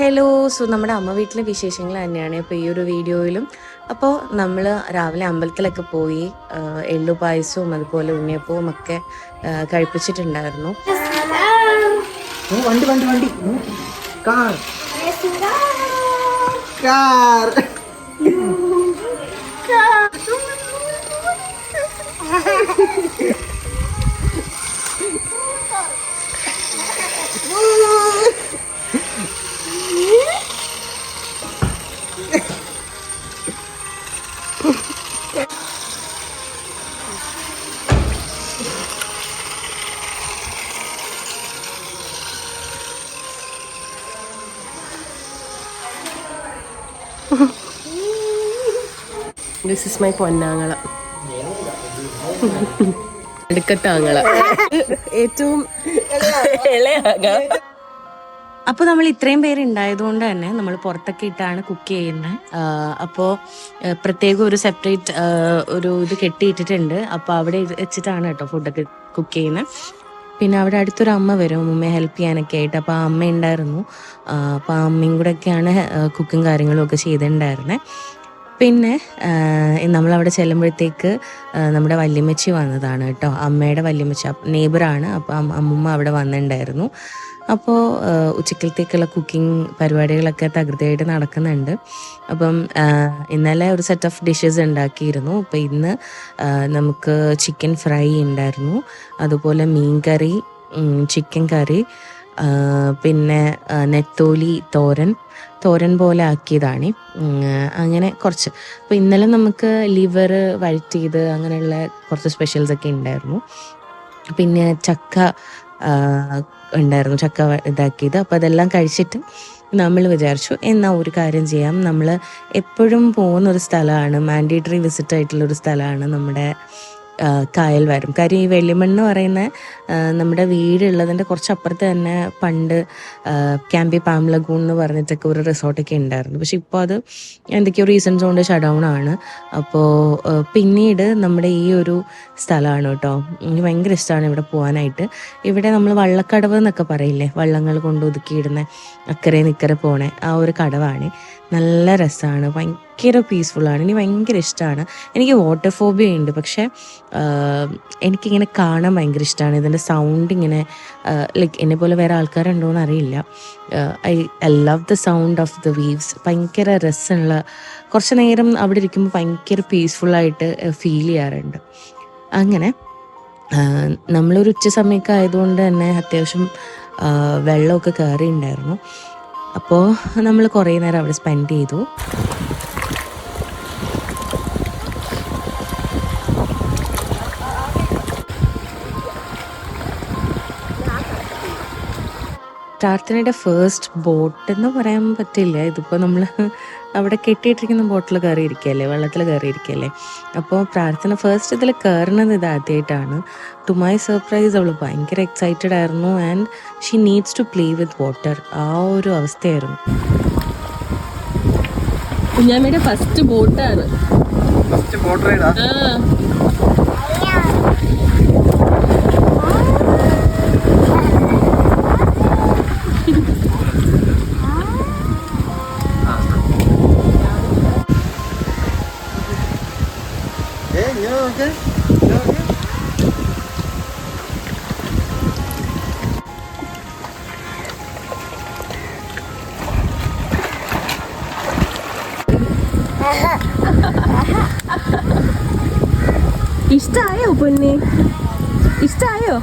Hello. So നമ്മുടെ അമ്മ വീട്ടിലെ വിശേഷങ്ങൾ തന്നെയാണ് ഇപ്പോൾ ഈ ഒരു വീഡിയോയിലും. അപ്പോൾ നമ്മൾ രാവിലെ അമ്പലത്തിലൊക്കെ പോയി എള്ളു പായസവും അതുപോലെ ഉണ്ണിയപ്പവും ഒക്കെ കഴിപ്പിച്ചിട്ടുണ്ടായിരുന്നു. വണ്ടി വണ്ടി വണ്ടി car car this is my പൊന്നാങ്ങള, എടുക്കത്താങ്ങള, ഏറ്റവും ഇളയാക. അപ്പോൾ നമ്മൾ ഇത്രയും പേര് ഉണ്ടായതുകൊണ്ട് തന്നെ നമ്മൾ പുറത്തൊക്കെ ഇട്ടാണ് കുക്ക് ചെയ്യുന്നത്. അപ്പോൾ പ്രത്യേകം ഒരു സെപ്പറേറ്റ് ഒരു ഇത് കെട്ടിയിട്ടിട്ടുണ്ട്. അപ്പോൾ അവിടെ വെച്ചിട്ടാണ് കേട്ടോ ഫുഡൊക്കെ കുക്ക് ചെയ്യുന്നത്. പിന്നെ അവിടെ അടുത്തൊരു അമ്മ വരും അമ്മയെ ഹെൽപ്പ് ചെയ്യാനൊക്കെ ആയിട്ട്. അപ്പോൾ ആ അമ്മ ഉണ്ടായിരുന്നു. അപ്പോൾ ആ അമ്മയും കൂടെ ഒക്കെയാണ് കുക്കും കാര്യങ്ങളും ഒക്കെ ചെയ്തിട്ടുണ്ടായിരുന്നത്. പിന്നെ നമ്മളവിടെ ചെല്ലുമ്പോഴത്തേക്ക് നമ്മുടെ വല്യമ്മച്ചി വന്നതാണ് കേട്ടോ, അമ്മയുടെ വല്യമ്മച്ചി, നെയ്ബറാണ്. അപ്പം അമ്മൂമ്മ അവിടെ വന്നിട്ടുണ്ടായിരുന്നു. അപ്പോൾ ഉച്ചക്കലത്തേക്കുള്ള കുക്കിംഗ് പരിപാടികളൊക്കെ തകൃതിയായിട്ട് നടക്കുന്നുണ്ട്. അപ്പം ഇന്നലെ ഒരു സെറ്റ് ഓഫ് ഡിഷസ് ഉണ്ടാക്കിയിരുന്നു. അപ്പോൾ ഇന്ന് നമുക്ക് ചിക്കൻ ഫ്രൈ ഉണ്ടായിരുന്നു, അതുപോലെ മീൻ കറി, ചിക്കൻ കറി, പിന്നെ നെത്തോലി തോരൻ പോലെ ആക്കിയതാണ്. അങ്ങനെ കുറച്ച്. അപ്പോൾ ഇന്നലെ നമുക്ക് ലിവർ വഴറ്റിയത് അങ്ങനെയുള്ള കുറച്ച് സ്പെഷ്യൽസ് ഒക്കെ ഉണ്ടായിരുന്നു. പിന്നെ ചക്ക ഉണ്ടായിരുന്നു, ചക്ക ഇതാക്കിയത്. അപ്പോൾ അതെല്ലാം കഴിച്ചിട്ട് നമ്മൾ വിചാരിച്ചു എന്നാൽ ഒരു കാര്യം ചെയ്യാം, നമ്മൾ എപ്പോഴും പോകുന്നൊരു സ്ഥലമാണ്, മാൻഡേറ്ററി വിസിറ്റ് ആയിട്ടുള്ളൊരു സ്ഥലമാണ് നമ്മുടെ കായൽ വരും. കാര്യം ഈ വെള്ളിമണ്ണ് പറയുന്ന നമ്മുടെ വീടുള്ളതിൻ്റെ കുറച്ചപ്പുറത്ത് തന്നെ പണ്ട് ക്യാമ്പി പാം ലഗൂൺ എന്ന് പറഞ്ഞിട്ടൊക്കെ ഒരു റിസോർട്ടൊക്കെ ഉണ്ടായിരുന്നു. പക്ഷെ ഇപ്പോൾ അത് എന്തൊക്കെയോ റീസൺസ് കൊണ്ട് ഷട്ട് ഡൗൺ ആണ്. അപ്പോൾ പിന്നീട് നമ്മുടെ ഈ ഒരു സ്ഥലമാണ് കേട്ടോ, എനിക്ക് ഭയങ്കര ഇഷ്ടമാണ് ഇവിടെ പോകാനായിട്ട്. ഇവിടെ നമ്മൾ വള്ളക്കടവ് എന്നൊക്കെ പറയില്ലേ, വള്ളങ്ങൾ കൊണ്ട് ഒതുക്കിയിടുന്ന അക്കരെ നിക്കരെ പോണേ ആ ഒരു കടവാണ്. നല്ല രസമാണ്, ഭയങ്കര പീസ്ഫുള്ളാണ്, എനിക്ക് ഭയങ്കര ഇഷ്ടമാണ്. എനിക്ക് വാട്ടർ ഫോബിയ ഉണ്ട്, പക്ഷേ എനിക്കിങ്ങനെ കാണാൻ ഭയങ്കര ഇഷ്ടമാണ്. ഇതിൻ്റെ സൗണ്ട് ഇങ്ങനെ ലൈക്ക് എന്നെ പോലെ വേറെ ആൾക്കാരുണ്ടോയെന്ന് അറിയില്ല. I love the sound of the weaves. ഭയങ്കര രസമുള്ള, കുറച്ച് നേരം അവിടെ ഇരിക്കുമ്പോൾ ഭയങ്കര പീസ്ഫുള്ളായിട്ട് ഫീൽ ചെയ്യാറുണ്ട്. അങ്ങനെ നമ്മളൊരു ഉച്ച സമയമൊക്കെ ആയതുകൊണ്ട് തന്നെ അത്യാവശ്യം വെള്ളമൊക്കെ കയറിയിട്ടുണ്ടായിരുന്നു. അപ്പോൾ നമ്മൾ കുറേ നേരം അവിടെ സ്പെൻഡ് ചെയ്തു. പ്രാർത്ഥനയുടെ ഫസ്റ്റ് ബോട്ട് എന്ന് പറയാൻ പറ്റില്ല, ഇതിപ്പോൾ നമ്മൾ അവിടെ കെട്ടിയിട്ടിരിക്കുന്ന ബോട്ടിൽ കയറിയിരിക്കുകയല്ലേ, വെള്ളത്തിൽ കയറിയിരിക്കുകയല്ലേ. അപ്പോൾ പ്രാർത്ഥന ഫസ്റ്റ് ഇതിൽ കയറുന്നത് ഇതാദ്യമായിട്ടാണ്. ടു മൈ സർപ്രൈസ് അവൾ ഭയങ്കര എക്സൈറ്റഡ് ആയിരുന്നു. And she needs to play with water. ആ ഒരു അവസ്ഥയായിരുന്നു. കുഞ്ഞാമ്മയുടെ ഫസ്റ്റ് ബോട്ടാണ്. ഇഷ്ടായോ പൊന്നെ, ഇഷ്ടായോ?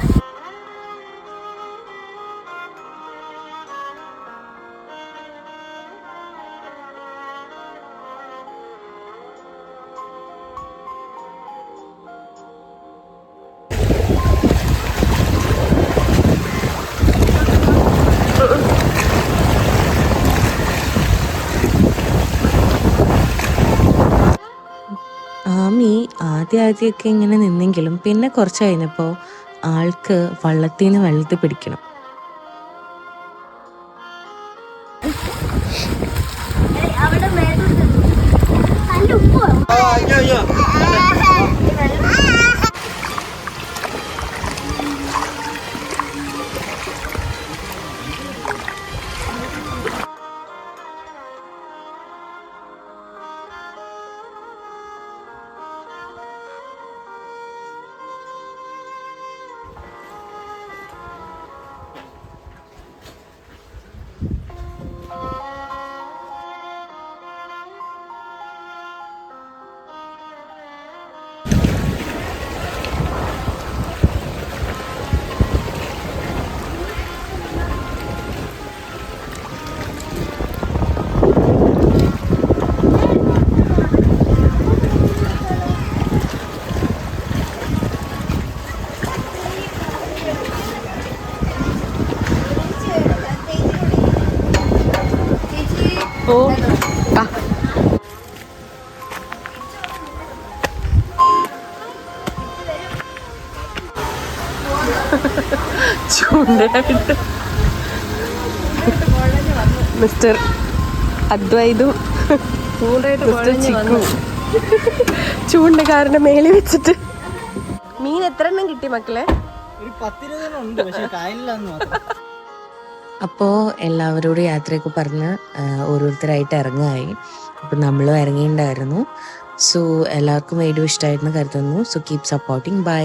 ആമി ആദ്യമൊക്കെ ഇങ്ങനെ നിന്നെങ്കിലും പിന്നെ കുറച്ച് കഴിഞ്ഞപ്പോൾ ആൾക്ക് വള്ളത്തിൽ നിന്ന് വെള്ളത്തിൽ പിടിക്കണം. ഓ ആ. ചൂണ്ടയായിട്ട് മിസ്റ്റർ അദ്വൈതും മിസ്റ്റർ ചിക്കു ചൂണ്ടക്കാരന്റെ മേലെ വെച്ചിട്ട് മീൻ എത്ര എണ്ണം കിട്ടി മക്കളെ? ഒരു 10-20 ഉണ്ട്, പക്ഷെ കായലിലാന്ന് മാത്രം. അപ്പോൾ എല്ലാവരോടും യാത്രയൊക്കെ പറഞ്ഞ് ഓരോരുത്തരായിട്ട് ഇറങ്ങുകയായി. അപ്പം നമ്മളും ഇറങ്ങിയിട്ടുണ്ടായിരുന്നു. സോ എല്ലാവർക്കും വീഡിയോ ഇഷ്ടമായിരുന്നു കരുതുന്നു. So keep supporting. ബൈ.